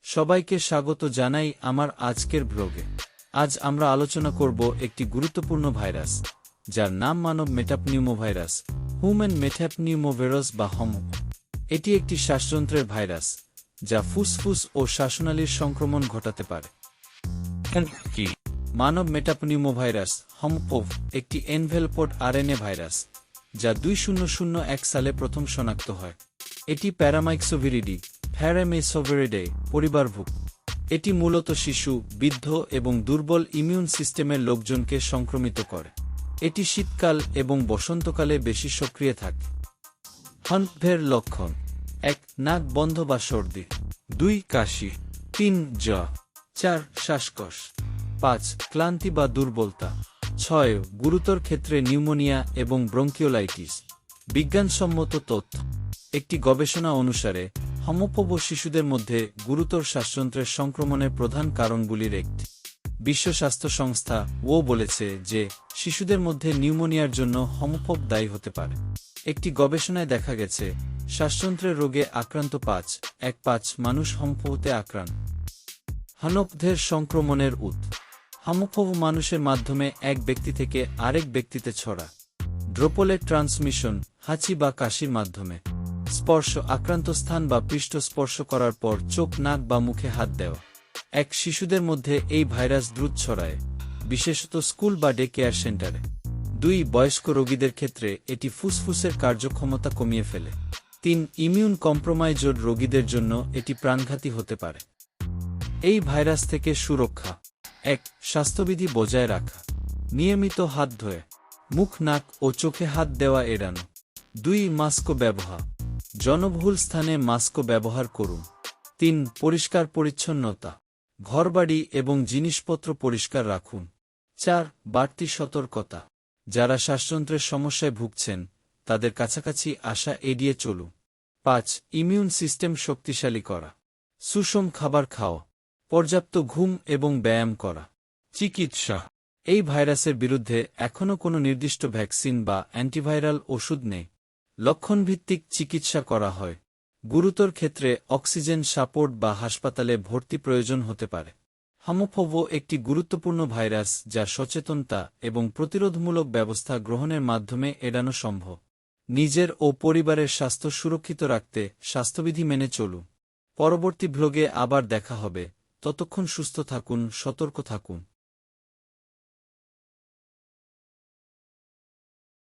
সবাইকে স্বাগত জানাই আমার আজকের ব্লগে। আজ আমরা আলোচনা করব একটি গুরুত্বপূর্ণ ভাইরাস, যার নাম মানব মেটাপনিউমোভাইরাস, হিউম্যান মেটাপনিউমোভাইরাস বা হম। এটি একটি শ্বাসযন্ত্রের ভাইরাস, যা ফুসফুস ও শ্বাসনালীর সংক্রমণ ঘটাতে পারে। কি মানব মেটাপনিউমোভাইরাস হমপোভ একটি এনভেলপড আরএনএ ভাইরাস, যা 2001 সালে প্রথম শনাক্ত হয়। এটি প্যারামাইক্সোভিরিডি প্যারামেসোভিরিডে পরিবারভুক্ত। এটি মূলত শিশু, বৃদ্ধ এবং দুর্বল ইমিউন সিস্টেমের লোকজনকে সংক্রমিত করে। এটি শীতকাল এবং বসন্তকালে বেশি সক্রিয় থাকে। হমপের লক্ষণ: 1. নাক বন্ধ বা সর্দি, 2. কাশি, 3. জ্বর, 4. শ্বাসকষ্ট, 5. ক্লান্তি বা দুর্বলতা, 6. গুরুতর ক্ষেত্রে নিউমোনিয়া এবং ব্রঙ্কিওলাইটিস। বিজ্ঞানসম্মত তথ্য: একটি গবেষণা অনুসারে হমপোভ শিশুদের মধ্যে গুরুতর শ্বাসযন্ত্রের সংক্রমণের প্রধান কারণগুলির একটি। বিশ্ব স্বাস্থ্য সংস্থা ও বলেছে যে শিশুদের মধ্যে নিউমোনিয়ার জন্য হমপোভ দায়ী হতে পারে। একটি গবেষণায় দেখা গেছে শ্বাসযন্ত্রের রোগে আক্রান্ত 5 মানুষ হমপোভতে আক্রান্ত। হমপোভের সংক্রমণের হমপোভ মানুষের মাধ্যমে এক ব্যক্তি থেকে আরেক ব্যক্তিতে ছড়া। ড্রপলেট ট্রান্সমিশন হাঁচি বা কাশির মাধ্যমে। স্পর্শ: আক্রান্ত স্থান বা পৃষ্ঠ স্পর্শ করার পর চোখ, নাক বা মুখে হাত দেওয়া। শিশুদের মধ্যে এই ভাইরাস দ্রুত ছড়ায়, বিশেষত স্কুল বা ডে কেয়ার সেন্টারে। 2. বয়স্ক রোগীদের ক্ষেত্রে এটি ফুসফুসের কার্যক্ষমতা কমিয়ে ফেলে। 3. ইমিউন কম্প্রোমাইজড রোগীদের জন্য এটি প্রাণঘাতী হতে পারে। এই ভাইরাস থেকে সুরক্ষা: 1. স্বাস্থ্যবিধি বজায় রাখা, নিয়মিত হাত ধোয়া, মুখ, নাক ও চোখে হাত দেওয়া এড়ানো। 2. মাস্ক ব্যবহার, জনবহুল স্থানে মাস্ক ব্যবহার করুন। 3. পরিষ্কার পরিচ্ছন্নতা, ঘরবাড়ি এবং জিনিসপত্র পরিষ্কার রাখুন। 4. বাড়তি সতর্কতা: যারা শ্বাসযন্ত্রের সমস্যায় ভুগছেন তাদের কাছাকাছি আসা এড়িয়ে চলুন। 5. ইমিউন সিস্টেম শক্তিশালী করা, সুষম খাবার খাওয়া, পর্যাপ্ত ঘুম এবং ব্যায়াম করা। চিকিৎসা: এই ভাইরাসের বিরুদ্ধে এখনও কোনো নির্দিষ্ট ভ্যাকসিন বা অ্যান্টিভাইরাল ওষুধ নেই। লক্ষণভিত্তিক চিকিৎসা করা হয়। গুরুতর ক্ষেত্রে অক্সিজেন সাপোর্ট বা হাসপাতালে ভর্তি প্রয়োজন হতে পারে। হমপোভ একটি গুরুত্বপূর্ণ ভাইরাস যা সচেতনতা এবং প্রতিরোধমূলক ব্যবস্থা গ্রহণের মাধ্যমে এড়ানো সম্ভব। নিজের ও পরিবারের স্বাস্থ্য সুরক্ষিত রাখতে স্বাস্থ্যবিধি মেনে চলুন। পরবর্তী ব্লগে আবার দেখা হবে। ততক্ষণ সুস্থ থাকুন, সতর্ক থাকুন।